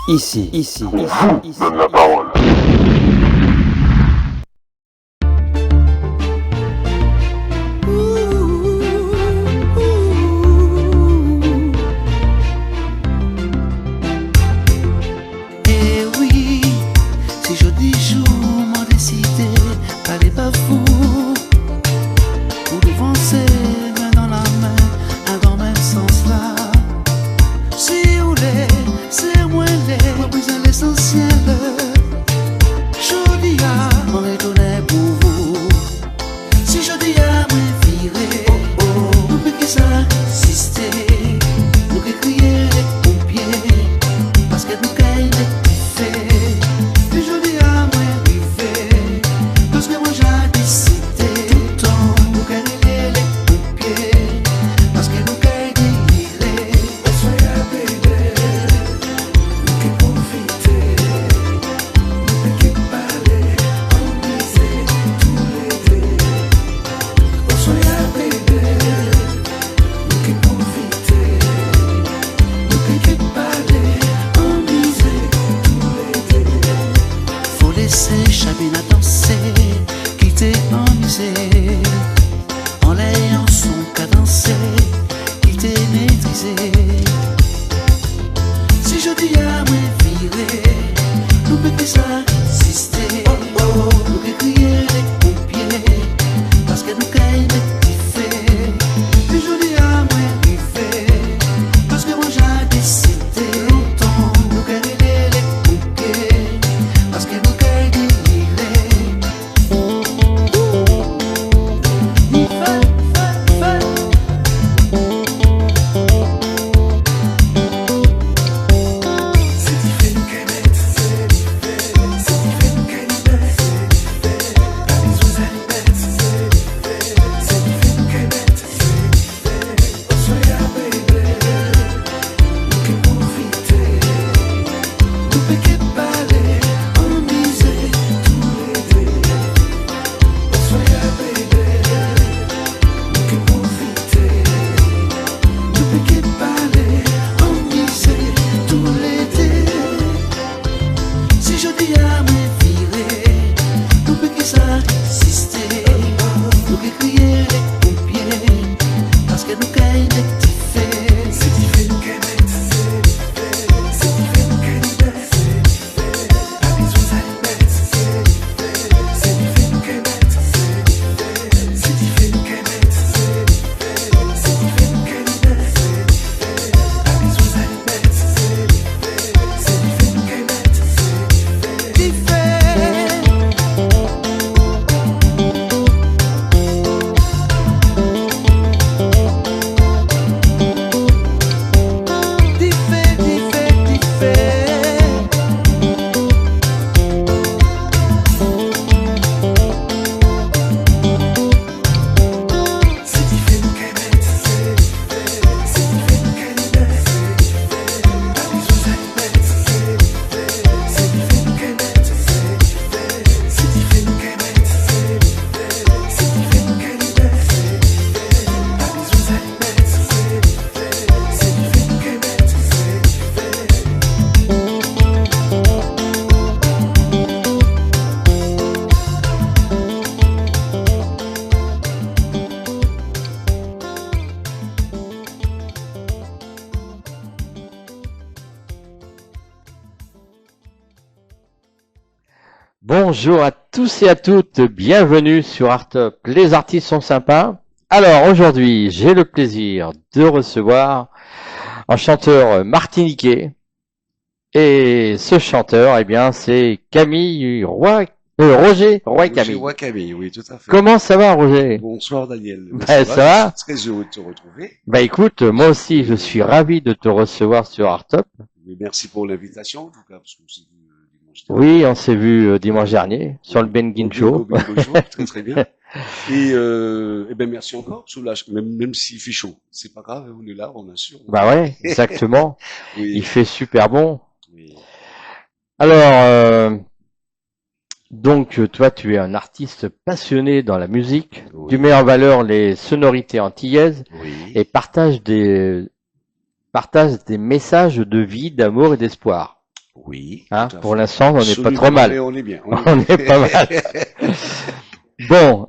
Donne la parole. Eh oui, si je dis jour, m'en décidé, allez pas fou. Pour devancer, main dans la main, dans le même sens là. Si vous voulez, c'est moins les, représenter l'essentiel. Je dis à, m'en retourner pour vous. Si je dis à, m'en virer, nous peut qui ça exister, nous qui crier les pompiers, parce que nous caille les fait. Puis je dis à, moi river, parce que moi j'ai décidé, tout le temps, nous caille les pompiers, parce que nous caille déliré. Soyez bébé, nous qui profiter, nous qui parler, en misère, tous les deux. Soyez bébé, nous qui profiter, nous qui parler, en misère, tous les deux. Faut laisser Chabine à danser, quitter en misère, en l'ayant son cadencé, quitter maîtrisé. Si je dis à moi virer, nous peut que ça exister, nous que crier les pompiers, parce que nous caille les fait. Puis je dis à moi river, parce que moi j'ai décidé, longtemps, nous caille les pompiers, parce que nous caille déliré. Si je dis à me virer, nous peut que ça exister, nous que crier les pompiers, parce que nous caille les petits faits. C'est diffé nous qu'elle mette, c'est diffé nous qu'elle mette, pas besoin d'aller mettre, c'est diffé nous qu'elle mette, c'est diffé nous qu'elle mette, c'est diffé nous qu'elle mette, pas besoin d'aller mettre, c'est diffé nous qu'elle mette. Bonjour à tous et à toutes, bienvenue sur Artop. Les artistes sont sympas. Alors aujourd'hui, j'ai le plaisir de recevoir un chanteur martiniquais. Et ce chanteur, eh bien, c'est Camille Roy, Roger Camille. Roger Camille, oui, tout à fait. Comment ça va, Roger? Bonsoir, Daniel. Ça va? Je suis très heureux de te retrouver. Bah écoute, moi aussi, je suis ravi de te recevoir sur Artop. Mais merci pour l'invitation, en tout cas, parce qu'on s'est vu dimanche Oui, on s'est vu dimanche dernier sur le Benguin Show. Au Bingo Show, très très bien. Et ben merci encore, parce que là, même s'il fait chaud, c'est pas grave, on est là, on assure. Bah ouais, exactement. Oui. Il fait super bon. Oui. Alors, donc toi, tu es un artiste passionné dans la musique. Oui. Tu mets en valeur les sonorités antillaises Oui. et partage des messages de vie, d'amour et d'espoir. Oui, Hein, tout à pour fait. l'instant, on n'est pas Absolument, trop mal. on est bien. On est pas mal. Bon,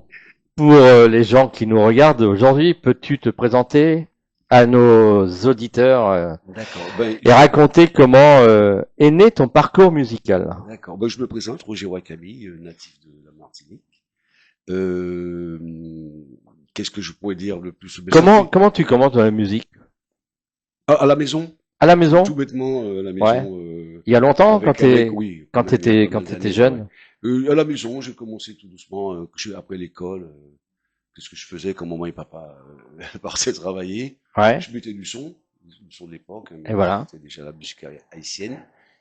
pour les gens qui nous regardent aujourd'hui, peux-tu te présenter à nos auditeurs D'accord. Ben, et raconter comment est né ton parcours musical? d'accord. Ben, je me présente, Roger Wakabi, natif de la Martinique. Euh, Qu'est-ce que je pourrais dire le plus? Ben, ça fait Comment tu commences dans la musique? à la maison, À la maison? tout bêtement, à la Ouais. maison, Il y a longtemps, oui, quand quand même, il y a pas quand mal t'étais d'années, ouais. jeune? À la maison, j'ai commencé tout doucement, après l'école, qu'est-ce que je faisais quand maman et papa partaient travailler? Ouais. Je mettais du son de l'époque, hein, Et voilà. c'était déjà la musique haïtienne.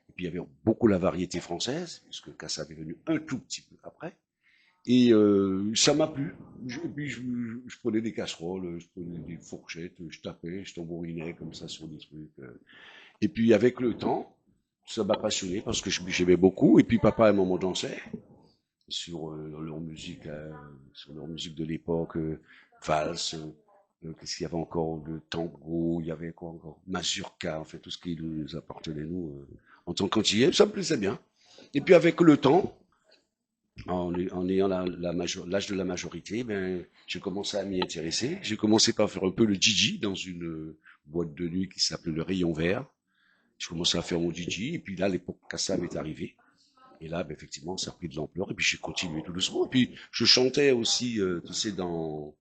Et puis il y avait beaucoup la variété française, puisque Kassav est venu un tout petit peu après. Et ça m'a plu. Et puis je prenais des casseroles, je prenais des fourchettes, je tapais, je tambourinais comme ça sur des trucs. Et puis avec le temps, ça m'a passionné parce que j'aimais beaucoup. Et puis papa et maman dansaient sur sur leur musique de l'époque, valse. Qu'est-ce qu'il y avait encore de tango, il y avait quoi encore? Mazurka, en fait, tout ce qui nous appartenait, nous, en tant qu'Antillais, ça me plaisait bien. Et puis avec le temps, en ayant l'âge de la majorité, ben, j'ai commencé à m'y intéresser. J'ai commencé par faire un peu le DJ dans une boîte de nuit qui s'appelait le Rayon Vert. J'ai commencé à faire mon DJ, et puis là, l'époque Kassav est arrivée. Et là, ben, effectivement, ça a pris de l'ampleur, et puis j'ai continué tout doucement. Et puis, je chantais aussi, tu sais, dans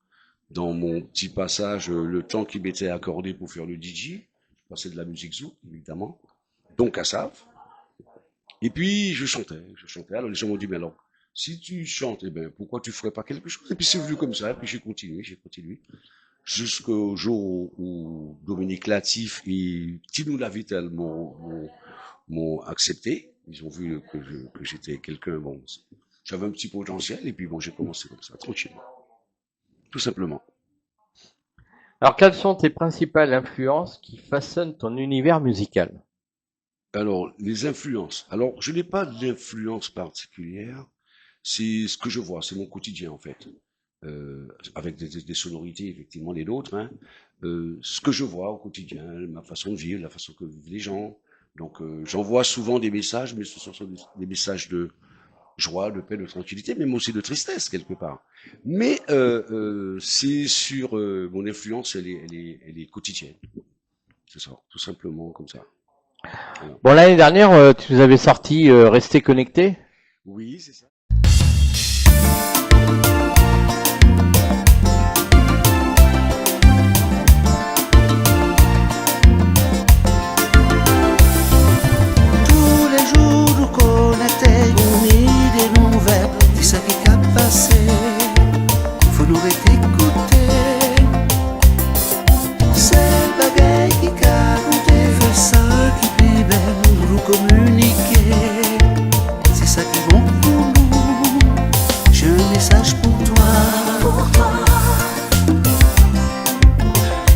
mon petit passage, le temps qui m'était accordé pour faire le DJ. Je passais de la musique zouk, évidemment, donc Kassav. Et puis, je chantais. Alors, les gens m'ont dit, mais alors, si tu chantes, eh ben, pourquoi tu ferais pas quelque chose? Et puis, c'est venu comme ça, et puis j'ai continué. Jusqu'au jour où Dominique Latif et Tinou Lavitel m'ont accepté. Ils ont vu que j'étais quelqu'un, bon, j'avais un petit potentiel, et puis bon, j'ai commencé comme ça, tranquillement. Tout simplement. Alors, quelles sont tes principales influences qui façonnent ton univers musical? Alors, les influences. Alors, je n'ai pas d'influence particulière. C'est ce que je vois, c'est mon quotidien en fait. Avec des sonorités, effectivement, les nôtres. Hein. Ce que je vois au quotidien, ma façon de vivre, la façon que vivent les gens. Donc, j'envoie souvent des messages, mais ce sont des messages de joie, de paix, de tranquillité, même aussi de tristesse quelque part. Mais c'est sur mon influence, elle est quotidienne. C'est ça, tout simplement comme ça. Voilà. Bon, l'année dernière, tu nous avais sorti Rester connecté. Oui, c'est ça. Tous les jours nous connectés, on est des nouvelles, c'est ça qui a passé. Faut nous écouter. C'est le bagaille qui a compté, fait ça qui est belle, nous communiquer. C'est ça qui est bon pour nous. J'ai un message pour toi. Pour toi,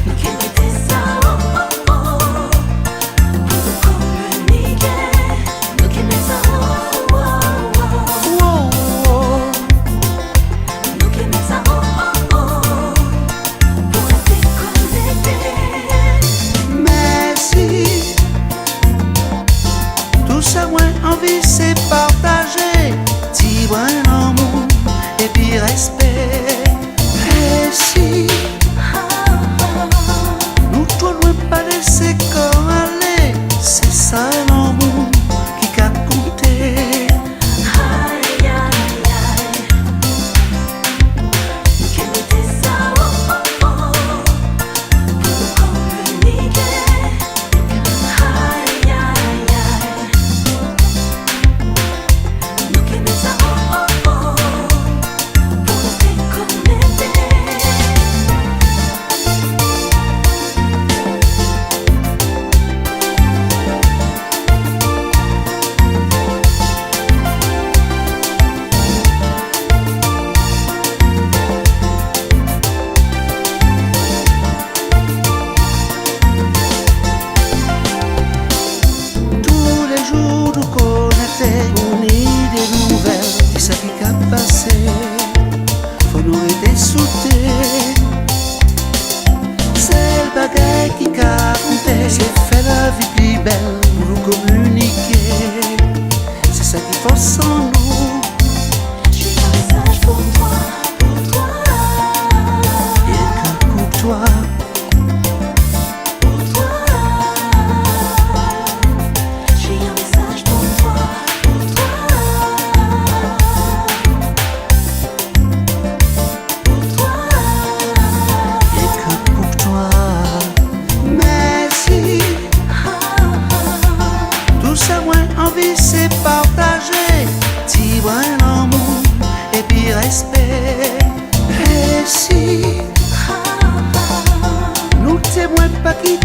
nous qui mettez ça, oh, oh, oh, pour communiquer, nous qui mettez ça, oh, oh, oh, Oh, oh, nous qui mettez ça, oh, oh, oh, pour rester connectés. merci.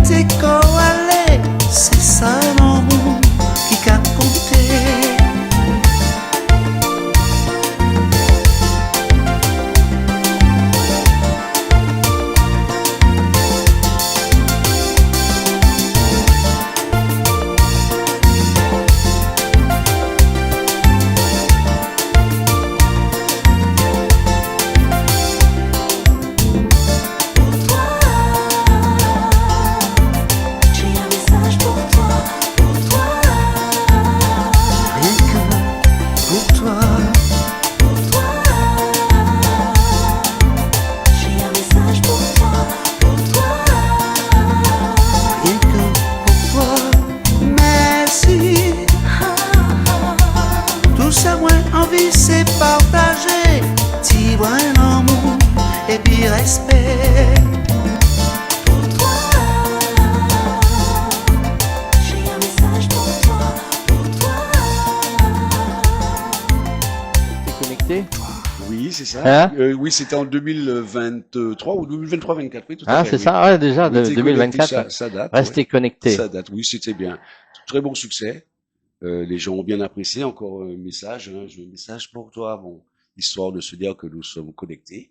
t'es allé, c'est ça l'amour qui qu'a compté. Pour toi, j'ai un message pour toi, pour toi. Rien que pour toi, Pour toi, j'ai un message pour toi, pour toi. rien que pour toi. Merci, tout ça moi envie c'est partager. Ti vois un amour et puis respect. Pour toi, j'ai un message pour toi, pour toi. T'es connecté? Oui, c'est ça. Hein? Oui, c'était en 2023 ou 2023-24, oui, tout à Hein, fait. c'est Oui. ça? Ouais, déjà, Oui, t'es connecté, 2024. ça date. Restez ouais. connectés. Ça date, oui, c'était bien. Très bon succès. Les gens ont bien apprécié. Encore un message, hein, j'ai un message pour toi. Bon, histoire de se dire que nous sommes connectés.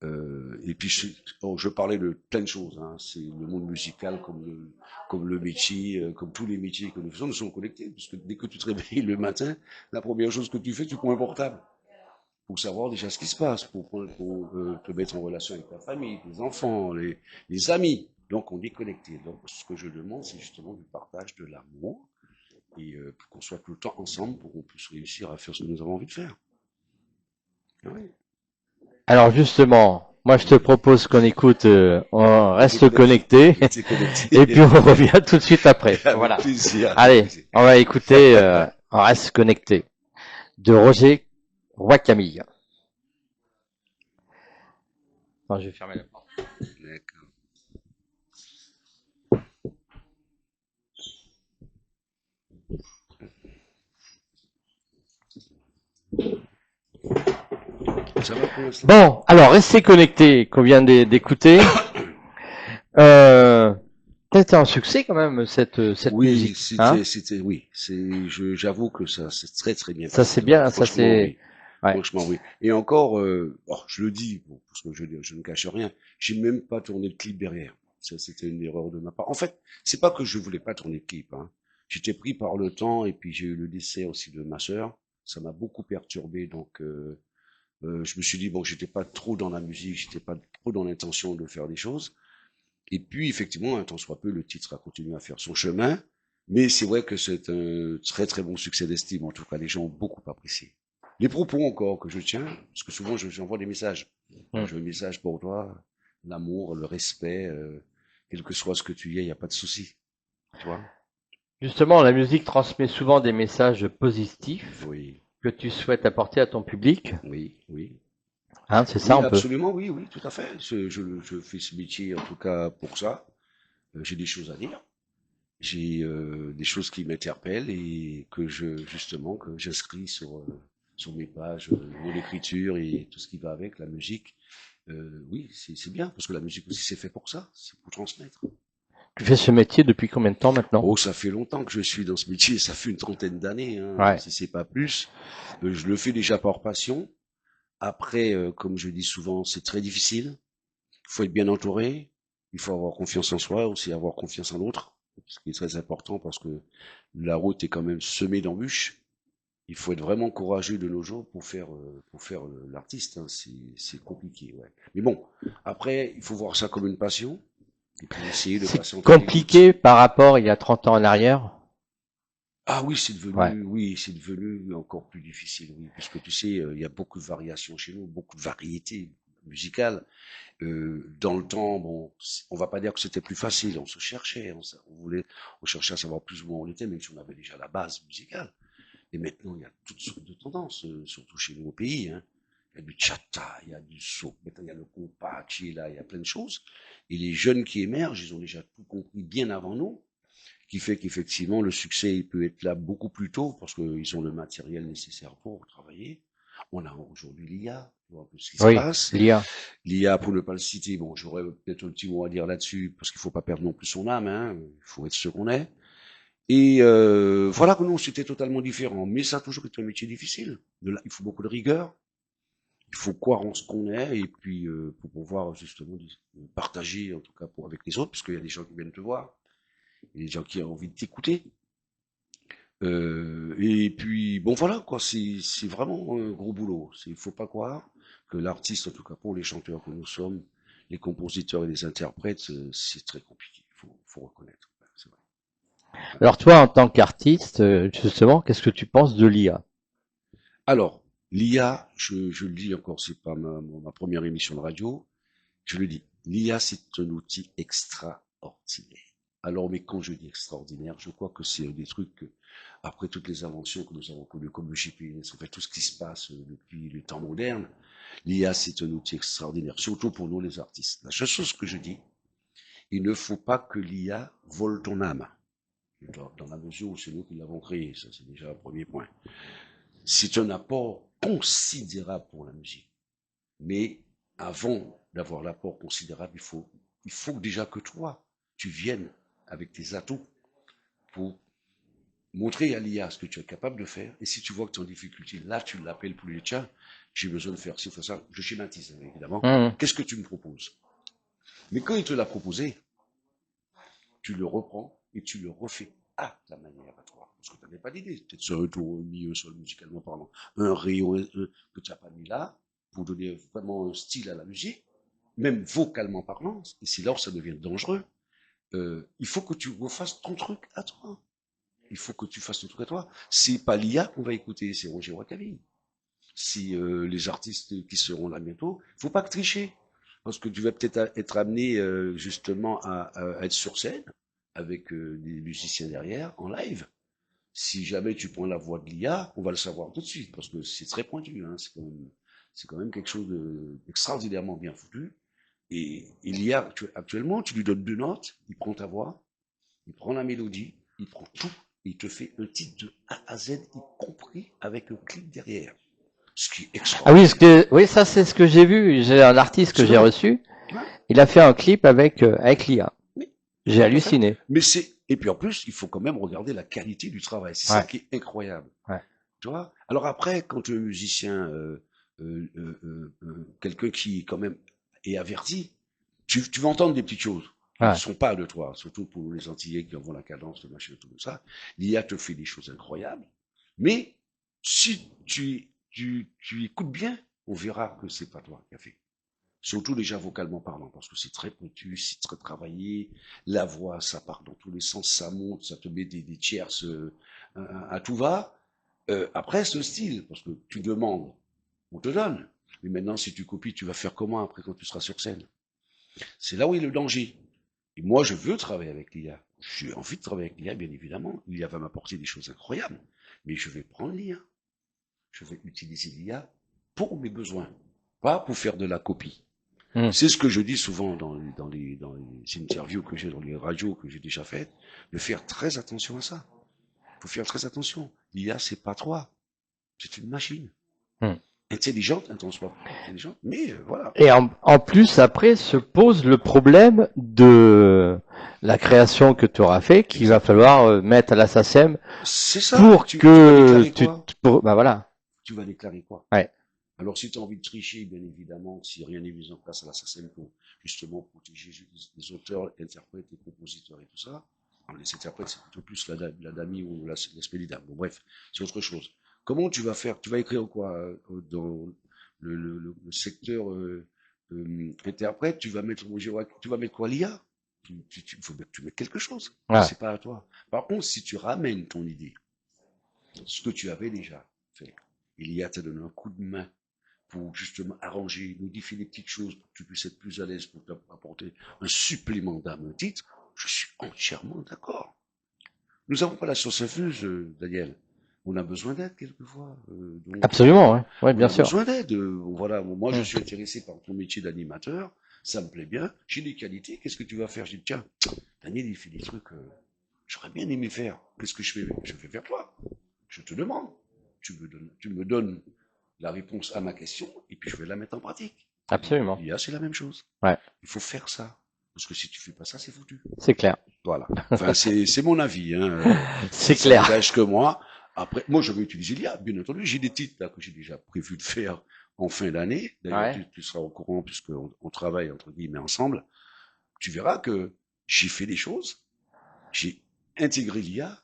Et puis, je parlais de plein de choses. Hein. C'est le monde musical comme le métier, comme tous les métiers que nous faisons, nous sommes connectés. Parce que dès que tu te réveilles le matin, la première chose que tu fais, tu prends un portable pour savoir déjà ce qui se passe, pour te mettre en relation avec ta famille, tes enfants, les amis. Donc, on est connecté. Donc, ce que je demande, c'est justement du partage, de l'amour, et qu'on soit tout le temps ensemble pour qu'on puisse réussir à faire ce que nous avons envie de faire. Oui. Alors justement, moi je te propose qu'on écoute, on reste Restez connecté, Restez connectés. et puis on revient tout de suite après. Avec Voilà. plaisir. Allez, on va écouter, on reste connecté, de Roger Roy-Camille. Attends, je vais fermer la porte. D'accord. Ça va pour l'instant? Bon, alors restez connectés, qu'on vient d'écouter. C'était un succès quand même cette Oui, musique, hein? oui. J'avoue que ça, c'est très très bien Ça passé. c'est bien, ça Franchement, c'est, oui. ouais. Franchement, oui. Et encore, je le dis, bon, parce que je ne cache rien, j'ai même pas tourné de clip derrière. Ça, c'était une erreur de ma part. En fait, c'est pas que je voulais pas tourner de clip, hein. J'étais pris par le temps et puis j'ai eu le décès aussi de ma sœur. Ça m'a beaucoup perturbé, donc je me suis dit bon, j'étais pas trop dans la musique, j'étais pas trop dans l'intention de faire des choses. Et puis effectivement, un tant soit peu, le titre a continué à faire son chemin. Mais c'est vrai que c'est un très très bon succès d'estime. En tout cas, les gens ont beaucoup apprécié. Les propos encore que je tiens, parce que souvent j'envoie des messages. Je veux un message pour toi, l'amour, le respect, quel que soit ce que tu y es, il n'y a pas de souci. Tu vois? Justement, la musique transmet souvent des messages positifs Oui, que tu souhaites apporter à ton public, oui, oui. hein, c'est ça Oui, un peu. absolument, oui, oui, tout à fait. Je fais ce métier en tout cas pour ça. J'ai des choses à dire. J'ai des choses qui m'interpellent et que justement que j'inscris sur mes pages, mon écriture et tout ce qui va avec la musique. Oui, c'est bien parce que la musique aussi c'est fait pour ça, c'est pour transmettre. Tu fais ce métier depuis combien de temps maintenant? Oh, ça fait longtemps que je suis dans ce métier, ça fait une trentaine d'années, hein, Ouais. si c'est pas plus. Je le fais déjà par passion. Après, comme je dis souvent, c'est très difficile. Il faut être bien entouré. Il faut avoir confiance en soi, aussi avoir confiance en l'autre, ce qui est très important parce que la route est quand même semée d'embûches. Il faut être vraiment courageux de nos jours pour faire l'artiste. Hein. C'est compliqué, ouais. Mais bon, après, il faut voir ça comme une passion et puis essayer de C'est passer en toute compliqué écoute. par rapport il y a 30 ans en arrière? Ah Ouais. oui, c'est devenu encore plus difficile, oui, puisque tu sais, il y a beaucoup de variations chez nous, beaucoup de variétés musicales. Dans le temps, bon, on va pas dire que c'était plus facile, on se cherchait, on cherchait à savoir plus ou moins où on était, même si on avait déjà la base musicale. Et maintenant, il y a toutes sortes de tendances, surtout chez nous au pays, hein. Il y a du chata, il y a du soul, maintenant il y a le compas, là, il y a plein de choses. Et les jeunes qui émergent, ils ont déjà tout compris bien avant nous, qui fait qu'effectivement, le succès, il peut être là beaucoup plus tôt, parce qu'ils ont le matériel nécessaire pour travailler. On a aujourd'hui l'IA, tu vois un peu ce qui se Oui, passe. l'IA. L'IA, pour ne pas le citer, bon, j'aurais peut-être un petit mot à dire là-dessus, parce qu'il faut pas perdre non plus son âme, hein, il faut être ce qu'on est. Et voilà que non, c'était totalement différent. Mais ça a toujours été un métier difficile. Il faut beaucoup de rigueur, il faut croire en ce qu'on est, et puis pour pouvoir justement partager, en tout cas avec les autres, parce qu'il y a des gens qui viennent te voir, il y a des gens qui ont envie de t'écouter. Et puis, bon voilà, quoi, c'est vraiment un gros boulot. Il faut pas croire que l'artiste, en tout cas pour les chanteurs que nous sommes, les compositeurs et les interprètes, c'est très compliqué. Faut reconnaître. C'est vrai. Alors toi, en tant qu'artiste, justement, qu'est-ce que tu penses de l'IA? Alors, l'IA, je le dis encore, c'est pas ma première émission de radio, je le dis, l'IA, c'est un outil extraordinaire. Alors, mais quand je dis extraordinaire, je crois que c'est un des trucs que, après toutes les inventions que nous avons connues, comme le GPS, en fait, tout ce qui se passe depuis les temps modernes, l'IA, c'est un outil extraordinaire, surtout pour nous les artistes. La seule chose que je dis, il ne faut pas que l'IA vole ton âme, dans la mesure où c'est nous qui l'avons créé, ça c'est déjà un premier point. C'est un apport considérable pour la musique. Mais avant d'avoir l'apport considérable, il faut déjà que toi, tu viennes avec tes atouts pour montrer à l'IA ce que tu es capable de faire. Et si tu vois que tu es en difficulté, là, tu l'appelles pour lui dire, tiens, j'ai besoin de faire ci, faire ça. Je schématise, évidemment. Mhm. Qu'est-ce que tu me proposes? Mais quand il te l'a proposé, tu le reprends et tu le refais à ta manière à toi. Parce que tu n'avais pas d'idée. Peut-être sur un tour, un sol musicalement parlant. Un rayon que tu n'as pas mis là, pour donner vraiment un style à la musique, même vocalement parlant. Et c'est là où ça devient dangereux. Il faut que tu refasses ton truc à toi. Il faut que tu fasses ton truc à toi. C'est pas l'IA qu'on va écouter, c'est Roger Wakabi. Si les artistes qui seront là bientôt, faut pas que tricher. Parce que tu vas peut-être être amené justement à être sur scène avec des musiciens derrière en live. Si jamais tu prends la voix de l'IA, on va le savoir tout de suite parce que c'est très pointu. Hein, c'est quand même quelque chose d'extraordinairement bien foutu. Et l'IA actuellement, tu lui donnes 2 notes, il prend ta voix, il prend la mélodie, il prend tout, et il te fait un titre de A à Z, y compris avec un clip derrière. Ce qui est Ah oui, extraordinaire. oui, ça c'est ce que j'ai vu. J'ai un artiste que C'est j'ai vrai. reçu. Ouais, Il a fait un clip avec l'IA. oui, J'ai tout à fait. halluciné. Mais et puis en plus, il faut quand même regarder la qualité du travail. C'est ça Ouais, qui est incroyable. ouais. Tu vois? Alors après, quand tu es un musicien, quelqu'un qui quand même est averti, tu vas entendre des petites choses qui ne Ouais. sont pas de toi, surtout pour les Antillais qui envoient la cadence, le machin, tout ça. L'IA te fait des choses incroyables, mais si tu écoutes bien, on verra que c'est pas toi qui as fait. Surtout déjà vocalement parlant, parce que c'est très pointu, c'est très travaillé, la voix, ça part dans tous les sens, ça monte, ça te met des tierces à tout va. Après, ce style, parce que tu demandes, on te donne. Mais maintenant, si tu copies, tu vas faire comment après quand tu seras sur scène? C'est là où est le danger. Et moi, je veux travailler avec l'IA. J'ai envie de travailler avec l'IA, bien évidemment. L'IA va m'apporter des choses incroyables. Mais je vais prendre l'IA. Je vais utiliser l'IA pour mes besoins, pas pour faire de la copie. Hmm. C'est ce que je dis souvent dans les interviews que j'ai, dans les radios que j'ai déjà faites, de faire très attention à ça. Il faut faire très attention. L'IA, c'est pas toi. C'est une machine. Hmm. Intelligente, intelligente, mais voilà. Et en plus, après, se pose le problème de la création que tu auras fait, qu'il va Exactement. falloir mettre à la SACEM C'est ça. pour Tu vas que déclarer quoi? bah voilà. Tu vas déclarer quoi? Ouais. Alors, si tu as envie de tricher, bien évidemment, si rien n'est mis en place à la SACEM pour justement protéger les auteurs, interprètes et compositeurs et tout ça, alors, les interprètes, c'est plutôt plus la DAMI ou l'aspect des dames. Bon, bref, c'est autre chose. Comment tu vas faire? Tu vas écrire quoi dans le secteur interprète? Tu vas mettre quoi l'IA? Il faut que tu mettes quelque chose. Ouais. C'est pas à toi. Par contre, si tu ramènes ton idée, ce que tu avais déjà fait, et l'IA t'a donné un coup de main pour justement arranger, modifier des petites choses pour que tu puisses être plus à l'aise, pour t'apporter un supplément d'âme, un titre, je suis entièrement d'accord. Nous n'avons pas la science infuse, Daniel. On a besoin d'aide quelquefois. Absolument, ouais. Ouais, On bien a sûr. besoin d'aide. Voilà, moi je Hmm. suis intéressé par ton métier d'animateur, ça me plaît bien, j'ai des qualités, qu'est-ce que tu vas faire? Je dis, tiens, Daniel, il fait des trucs, j'aurais bien aimé faire. Qu'est-ce que je fais? Je fais vers toi. Je te demande. Tu me donnes la réponse à ma question et puis je vais la mettre en pratique. Absolument. L'IA, c'est la même chose. Ouais. Il faut faire ça. Parce que si tu fais pas ça, c'est foutu. C'est clair. Voilà. Enfin, c'est mon avis. Hein. C'est Ça clair. n'engage que moi. Après, moi, je vais utiliser l'IA, bien entendu. J'ai des titres là que j'ai déjà prévu de faire en fin d'année. D'ailleurs, Ouais. tu seras au courant puisqu'on travaille entre guillemets ensemble. Tu verras que j'ai fait des choses. J'ai intégré l'IA.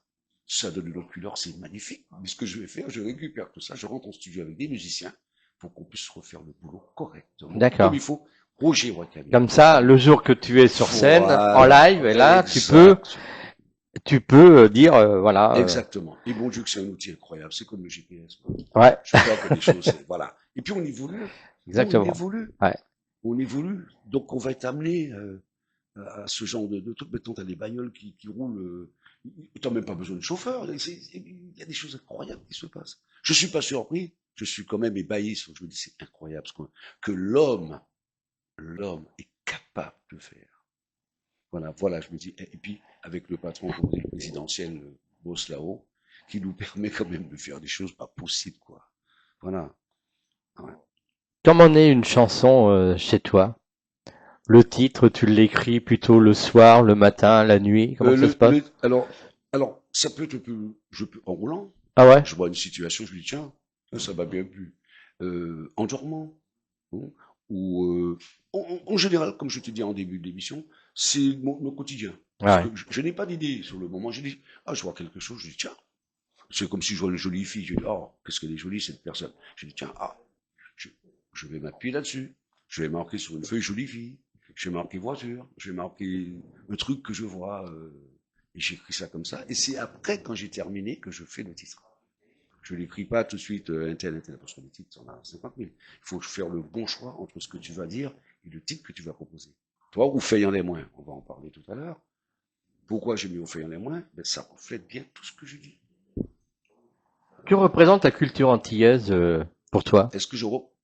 Ça donne une autre couleur, c'est magnifique. Mais ce que je vais faire, je récupère tout ça, je rentre en studio avec des musiciens pour qu'on puisse refaire le boulot correctement. D'accord. Comme il faut. Roger Wakami. Comme ça, le jour que tu es sur scène, en Voilà. live, et là, Exactement. tu peux dire, voilà. Exactement. Et bon Dieu que c'est un outil incroyable. C'est comme le GPS. Quoi. Ouais, Je crois que les choses, voilà. Et puis on évolue. On exactement. évolue. Ouais. On évolue. Donc on va être amené à ce genre de trucs. Mettons, t'as des bagnoles qui roulent. T'as même pas besoin de chauffeur. Il y a des choses incroyables qui se passent. Je suis pas surpris. Je suis quand même ébahi. Je me dis c'est incroyable que l'homme est capable de faire. Voilà, je me dis. Et puis avec le patron comme dit, présidentiel boss là-haut, qui nous permet quand même de faire des choses pas possibles, quoi. Voilà. Ouais. Comment naît une chanson chez toi? Le titre, tu l'écris plutôt le soir, le matin, la nuit? Comment ça se passe? Alors, ça peut être, en roulant, Ah ouais? je vois une situation, je me dis, tiens, ça m'a bien plu. En dormant, hein, ou en général, comme je te dis en début de l'émission, c'est mon quotidien. Parce Ouais. que je n'ai pas d'idée sur le moment. Je dis, je vois quelque chose, je dis, tiens, c'est comme si je vois une jolie fille. Je dis, oh, qu'est-ce qu'elle est jolie, cette personne. Je dis, tiens, je, je vais m'appuyer là-dessus. Je vais marquer sur une feuille jolie fille. Je vais marquer voiture. Je vais marquer un truc que je vois. Et j'écris ça comme ça. Et c'est après, quand j'ai terminé, que je fais le titre. Je l'écris pas tout de suite, un tel, parce que les titres, on a 50 000. Il faut faire le bon choix entre ce que tu vas dire et le titre que tu vas proposer. Toi, ou Feuillant les moins, on va en parler tout à l'heure. Pourquoi j'ai mis au Feuillant les moins? Ben, ça reflète bien tout ce que je dis. Que représente la culture antillaise pour toi? Est-ce que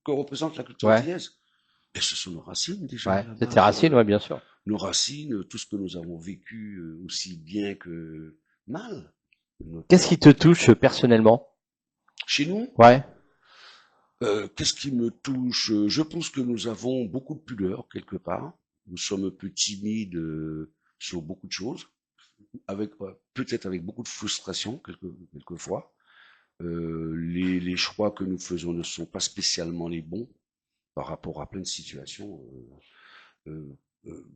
que représente la culture Ouais. antillaise? Ben, ce sont nos racines, déjà. Ouais. Là-bas. C'est tes racines, ouais, bien sûr. Nos racines, tout ce que nous avons vécu, aussi bien que mal. Qu'est-ce qui te touche personnellement? Chez nous, Ouais. qu'est-ce qui me touche? Je pense que nous avons beaucoup de pudeur quelque part. Nous sommes un peu timides sur beaucoup de choses, avec peut-être avec beaucoup de frustration quelquefois. Les choix que nous faisons ne sont pas spécialement les bons par rapport à plein de situations euh, euh,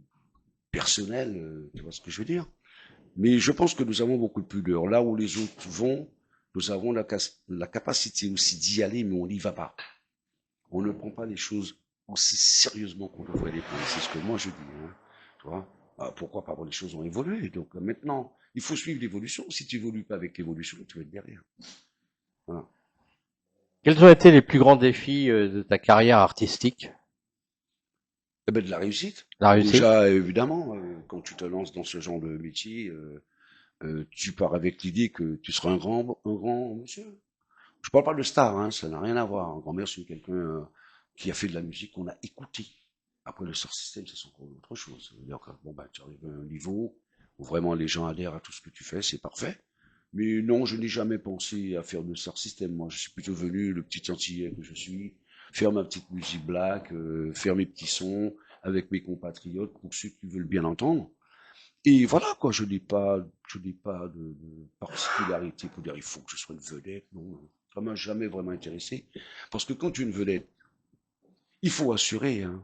personnelles. Tu vois ce que je veux dire? Mais je pense que nous avons beaucoup de pudeur. Là où les autres vont, nous avons la capacité aussi d'y aller, mais on n'y va pas. On ne prend pas les choses aussi sérieusement qu'on devrait les prendre. C'est ce que moi je dis. Hein. Tu vois pourquoi pas? Les choses ont évolué. Donc maintenant, il faut suivre l'évolution. Si tu évolues pas avec l'évolution, tu vas être derrière. Voilà. Quels ont été les plus grands défis de ta carrière artistique? Eh ben, de la réussite. La réussite? Déjà, évidemment, quand tu te lances dans ce genre de métier, tu pars avec l'idée que tu seras un grand monsieur. Je parle pas de star, hein, ça n'a rien à voir. Un grand monsieur, quelqu'un qui a fait de la musique qu'on a écouté. Après le sound system, c'est encore autre chose. C'est-à-dire que bon, ben, tu arrives à un niveau où vraiment les gens adhèrent à tout ce que tu fais, c'est parfait. Mais non, je n'ai jamais pensé à faire de sound system. Moi, je suis plutôt venu, le petit antillais que je suis, faire ma petite musique black, faire mes petits sons avec mes compatriotes pour ceux qui veulent bien entendre. Et voilà, quoi, je n'ai pas de particularité pour dire il faut que je sois une vedette. Non, ça m'a jamais vraiment intéressé. Parce que quand tu es une vedette, il faut assurer, hein.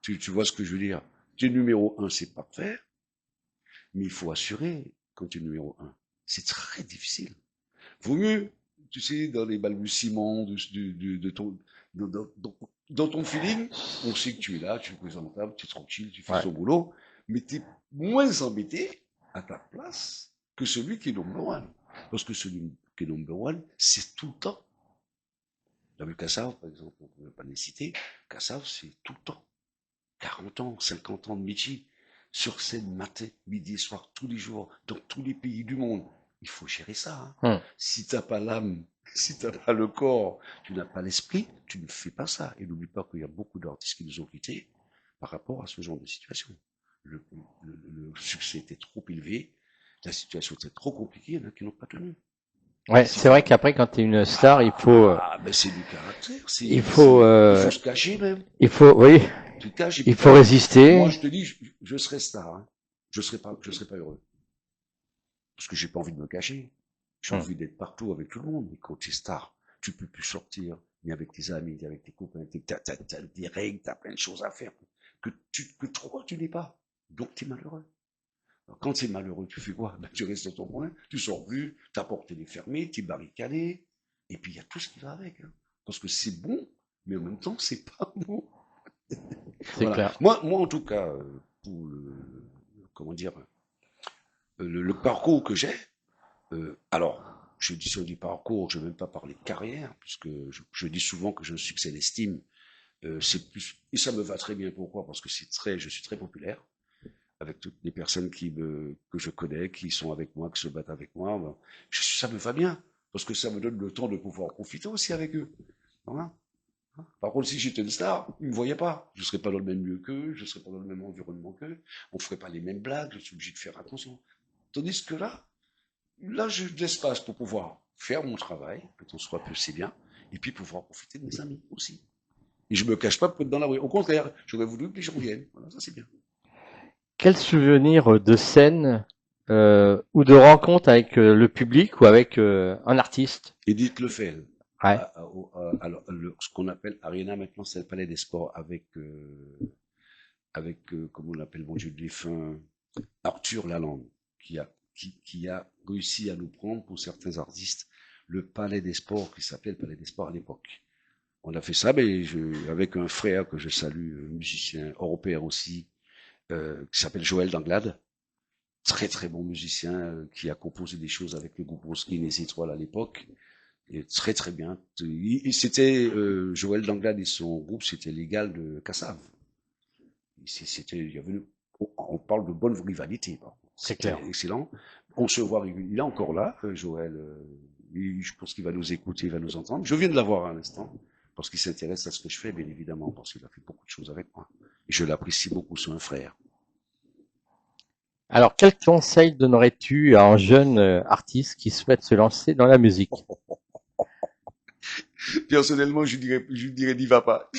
Tu vois ce que je veux dire? Tu es numéro un, c'est parfait, mais il faut assurer quand tu es numéro un. C'est très difficile. Vaut mieux, tu sais, dans les balbutiements de ton, dans ton feeling, on sait que tu es là, tu es présentable, tu es tranquille, tu fais Ouais. ton boulot, mais tu es moins embêté à ta place que celui qui est number one. Parce que celui qui est number one, c'est tout le temps. Dans le Kassav, par exemple, on ne peut pas les citer, Kassav, c'est tout le temps. 40 ans, 50 ans de métier, sur scène, matin, midi et soir, tous les jours, dans tous les pays du monde. Il faut gérer ça. Hein. Si t'as pas l'âme, si t'as pas le corps, tu n'as pas l'esprit, tu ne fais pas ça. Et n'oublie pas qu'il y a beaucoup d'artistes qui nous ont quittés par rapport à ce genre de situation. Le succès était trop élevé, la situation était trop compliquée, il y en a qui n'ont pas tenu. Ouais, c'est vrai qu'après, quand tu es une star, Ah, ben c'est du caractère. il faut, Il faut se cacher même. oui, Tu te caches et il puis faut moi, résister. je te dis, je serai star. Hein. Je serai pas heureux. Parce que j'ai pas envie de me cacher. J'ai Hmm. envie d'être partout avec tout le monde. Mais quand tu es star, tu peux plus sortir, ni avec tes amis, ni avec tes copains. T'as des règles, t'as plein de choses à faire que toi, tu n'es pas. Donc, tu es malheureux. Alors, quand tu es malheureux, tu fais quoi? Ben, tu restes dans ton coin, tu sors plus, ta porte est fermée, tu es barricadé. Et puis, il y a tout ce qui va avec. Hein. Parce que c'est bon, mais en même temps, c'est pas bon. C'est Voilà. clair. Moi, en tout cas, pour comment dire, le parcours que j'ai, alors, je dis sur du parcours, je ne vais même pas parler de carrière, puisque je dis souvent que j'ai un succès d'estime. C'est plus, et ça me va très bien. Pourquoi? Parce que je suis très populaire avec toutes les personnes que je connais, qui sont avec moi, qui se battent avec moi. Ben, ça me va bien, parce que ça me donne le temps de pouvoir profiter aussi avec eux. Voilà. Par contre, si j'étais une star, ils ne me voyaient pas. Je ne serais pas dans le même lieu qu'eux, je ne serais pas dans le même environnement qu'eux, on ne ferait pas les mêmes blagues, je suis obligé de faire attention. Tandis que là, j'ai de l'espace pour pouvoir faire mon travail, que ton soit peu, c'est bien, et puis pouvoir profiter de mes amis aussi. Et je me cache pas pour être dans la rue. Au contraire, j'aurais voulu que les gens viennent. Voilà, ça c'est bien. Quel souvenir de scène ou de rencontre avec le public ou avec un artiste? Edith Lefel, Ouais, alors, ce qu'on appelle Arena maintenant, c'est le Palais des Sports comment on l'appelle, mon Dieu, le défunt Arthur Lalande, qui a réussi à nous prendre pour certains artistes le Palais des Sports, qui s'appelait le Palais des Sports à l'époque. On a fait ça, mais avec un frère que je salue, musicien européen aussi, qui s'appelle Joël Danglade, très très bon musicien, qui a composé des choses avec le groupe Roskin et les Étoiles à l'époque, et très très bien. C'était Joël Danglade et son groupe, c'était l'égal de Cassav. Il y avait on parle de bonne rivalité. c'est C'était clair. excellent. On se voit, il est encore là, Joël. Je pense qu'il va nous écouter, il va nous entendre. Je viens de l'avoir à l'instant, parce qu'il s'intéresse à ce que je fais, bien évidemment, parce qu'il a fait beaucoup de choses avec moi. Et je l'apprécie beaucoup, c'est un frère. Alors, quel conseil donnerais-tu à un jeune artiste qui souhaite se lancer dans la musique? Personnellement, je dirais, n'y va pas.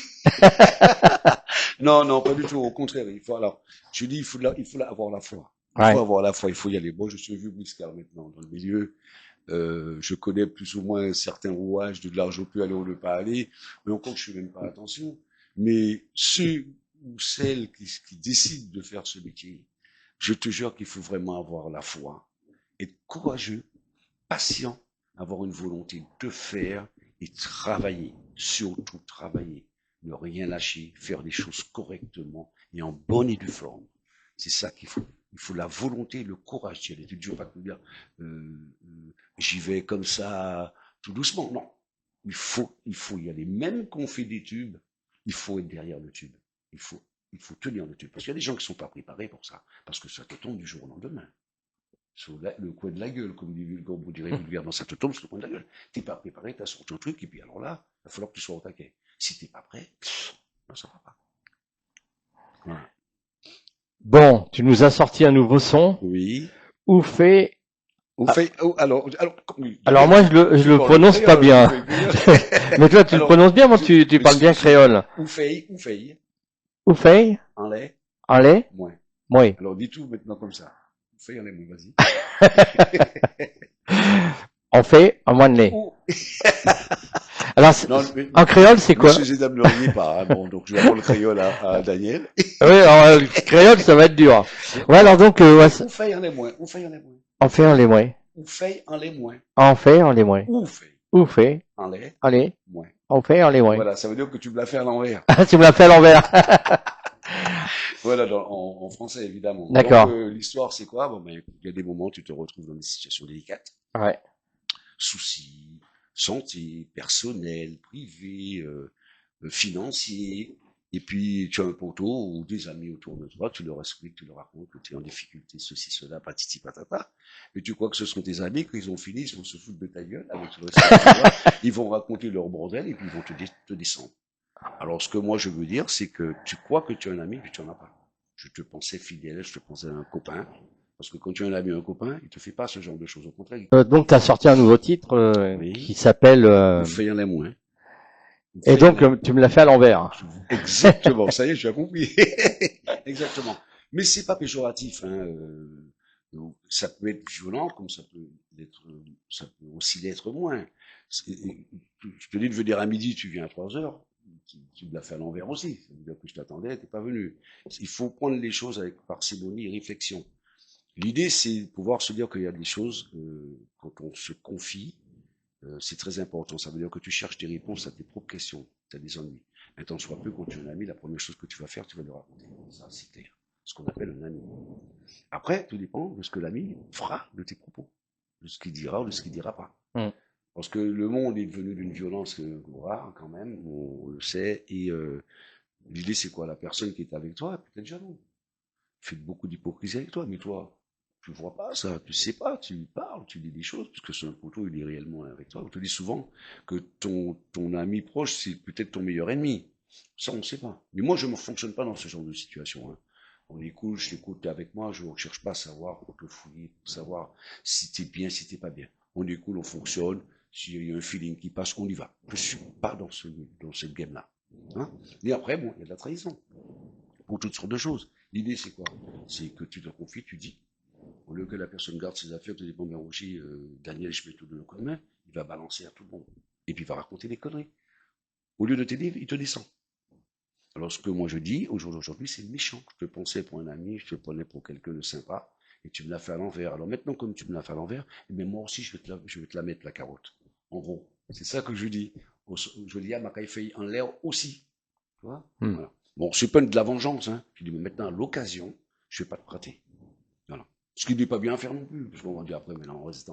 Non, non, pas du tout. Au contraire, je dis, il faut avoir la foi. Il faut Ouais. avoir la foi, il faut y aller. Moi, je suis vieux briscard maintenant dans le milieu. Je connais plus ou moins certains rouages de là où je peux aller ou ne pas aller, mais encore je fais même pas attention. Mais ceux ou celles qui décident de faire ce métier, je te jure qu'il faut vraiment avoir la foi, être courageux, patient, avoir une volonté de faire et travailler, surtout travailler, ne rien lâcher, faire les choses correctement et en bonne et due forme. C'est ça qu'il faut. Il faut la volonté, le courage d'y aller. Tu ne veux pas te dire, j'y vais comme ça, tout doucement. Non. Il faut y aller. Même quand on fait des tubes, il faut être derrière le tube. Il faut, il faut tenir le tube. Parce qu'il y a des gens qui ne sont pas préparés pour ça. Parce que ça te tombe du jour au lendemain. Sur le coin de la gueule, comme vous direz vulgairement, ça te tombe sur le coin de la gueule. T'es pas préparé, t'as sorti un truc, et puis alors là, il va falloir que tu sois au taquet. Si t'es pas prêt, non, ça va pas. Voilà. Bon, tu nous as sorti un nouveau son. Oui. Ou fait. On fait, oui, Alors moi, je le parles prononce pas créole, bien. tu fais Mais toi, tu le alors, prononces bien, moi, tu parles bien créole. Ou fait, Ou fait. en lait, Allez. moins. Oui. Alors, dis tout maintenant comme ça. Ou fait, en lait, moins, vas-y. On fait un mois de lait. Ou- Alors, Non, mais, en créole, c'est quoi? Monsieur Zedam ne riez pas, hein. Bon, donc je vais apprendre le créole à Daniel. Oui, alors, le créole, ça va être dur. Ouais, alors donc, ouais, Ou fait, en lait, moins. Ou fait, en lait, moins. on fait un lait moins. Ou fait, en lait, moins. On fait un lait moins. Ou fait, Ou fait. en lait, Allez. moins. On fait un lait moins. Voilà, ça veut dire que tu me l'as fait à l'envers. Tu me l'as fait à l'envers. Voilà, en français, évidemment. D'accord. Donc, l'histoire, c'est quoi? Bon, ben, il y a des moments où tu te retrouves dans des situations délicates. Ouais. Soucis, santé, personnel, privé, financier. Et puis, tu as un poteau ou des amis autour de toi, tu leur expliques, tu leur racontes que tu es en difficulté, ceci, cela, patiti, patata. Et tu crois que ce sont tes amis, qu'ils ont fini, ils vont se foutre de ta gueule avec le reste de toi. Ils vont raconter leur bordel et puis ils vont te descendre. Alors, ce que moi je veux dire, c'est que tu crois que tu es un ami, mais tu n'en as pas. Je te pensais fidèle, je te pensais un copain, Parce que quand tu as un ami, un copain, il te fait pas ce genre de choses. Au contraire, Donc, tu as sorti un nouveau titre Oui. qui s'appelle... il fait rien les moins. Et donc, tu me l'as fait à l'envers. Exactement, ça y est, tu as compris. Exactement. Mais c'est pas péjoratif, hein. Donc, ça peut être violent, comme ça peut aussi l'être moins. Je te dis de venir à midi, tu viens à 3 heures. Tu me l'as fait à l'envers aussi. Ça veut dire que je t'attendais, t'es pas venu. Il faut prendre les choses avec parcimonie et réflexion. L'idée, c'est de pouvoir se dire qu'il y a des choses, quand on se confie, c'est très important. Ça veut dire que tu cherches des réponses à tes propres questions. Tu as des ennuis. Un tant soit peu, quand tu as un ami, la première chose que tu vas faire, tu vas lui raconter. Ça, c'est clair. Ce qu'on appelle un ami. Après, tout dépend de ce que l'ami fera de tes propos. De ce qu'il dira ou de ce qu'il dira pas. Mm. Parce que le monde est devenu d'une violence rare, quand même, on le sait. Et l'idée, c'est quoi? La personne qui est avec toi est peut-être jaloux. Fait beaucoup d'hypocrisie avec toi, mais toi, tu vois pas ça, tu sais pas, tu parles, tu dis des choses, puisque c'est un poteau, il est réellement avec toi. On te dit souvent que ton ami proche, c'est peut-être ton meilleur ennemi. Ça, on ne sait pas. Mais moi, je ne fonctionne pas dans ce genre de situation, hein. On écoute, je t'écoute, t'es avec moi, je ne cherche pas à savoir, pour te fouiller, pour savoir si t'es bien, si t'es pas bien. On écoute, on fonctionne, s'il y a un feeling qui passe, on y va. Je suis pas dans cette game-là. Hein. Et après, bon, il y a de la trahison. Pour toutes sortes de choses. L'idée, c'est quoi? C'est que tu te confies, tu dis. Au lieu que la personne garde ses affaires, te dit, bon, ben, Roger, Daniel, je mets tout de le coup de main, il va balancer à tout le monde. Et puis, il va raconter des conneries. Au lieu de t'aider, il te descend. Alors, ce que moi je dis, au jour d'aujourd'hui, c'est méchant. Je te pensais pour un ami, je te prenais pour quelqu'un de sympa, et tu me l'as fait à l'envers. Alors maintenant, comme tu me l'as fait à l'envers, eh bien, moi aussi, je vais te la mettre, la carotte. En gros. C'est ça que je dis. Je dis à Makaïfei en l'air aussi. Tu vois? Voilà. Bon, c'est pas de la vengeance, hein. Je dis, mais maintenant, à l'occasion, je vais pas te prater. Voilà. Ce qui n'est pas bien à faire non plus. Parce qu'on va dire après, maintenant, on reste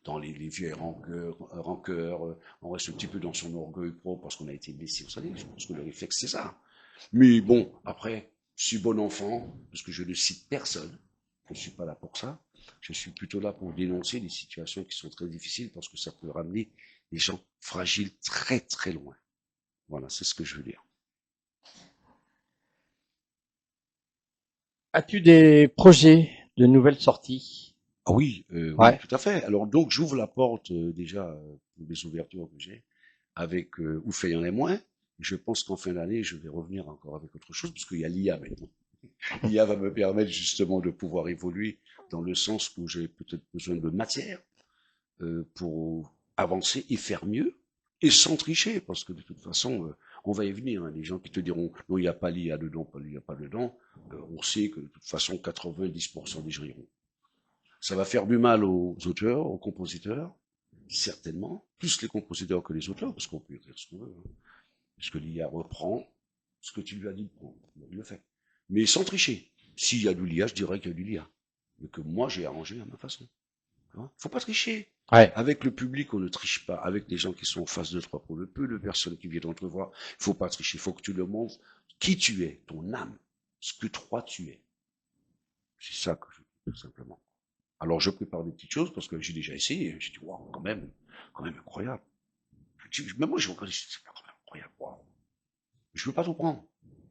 dans les vieilles rancœurs, on reste un petit peu dans son orgueil propre parce qu'on a été blessé. Vous savez, je pense que le réflexe, c'est ça. Mais bon, après, je suis bon enfant, parce que je ne cite personne. Je ne suis pas là pour ça. Je suis plutôt là pour dénoncer des situations qui sont très difficiles parce que ça peut ramener des gens fragiles très très loin. Voilà, c'est ce que je veux dire. As-tu des projets de nouvelles sorties? Ah oui, oui, Ouais. tout à fait. Alors donc, j'ouvre la porte déjà pour des ouvertures que j'ai avec Oufeillant les moins. Je pense qu'en fin d'année, je vais revenir encore avec autre chose, parce qu'il y a l'IA maintenant. L'IA va me permettre justement de pouvoir évoluer dans le sens où j'ai peut-être besoin de matière pour avancer et faire mieux, et sans tricher, parce que de toute façon, on va y venir. Hein. Les gens qui te diront, non, il n'y a pas l'IA dedans, il n'y a pas dedans, on sait que de toute façon, 90% des gens iront. Ça va faire du mal aux auteurs, aux compositeurs, certainement, plus les compositeurs que les auteurs, parce qu'on peut écrire ce qu'on veut. Hein. Parce que l'IA reprend ce que tu lui as dit de prendre. Il le fait. Mais sans tricher. S'il y a du l'IA, je dirais qu'il y a du l'IA. Mais que moi, j'ai arrangé à ma façon. Faut pas tricher. Ouais. Avec le public, on ne triche pas. Avec les gens qui sont en face de toi, pour le peu de personnes qui viennent te voir, il faut pas tricher. Il faut que tu leur montres qui tu es, ton âme, ce que toi tu es. C'est ça que je dis, tout simplement. Alors, je prépare des petites choses parce que j'ai déjà essayé. J'ai dit, waouh, quand même incroyable. Même moi, je reconnais, c'est quand même incroyable. Waouh. Je veux pas tout prendre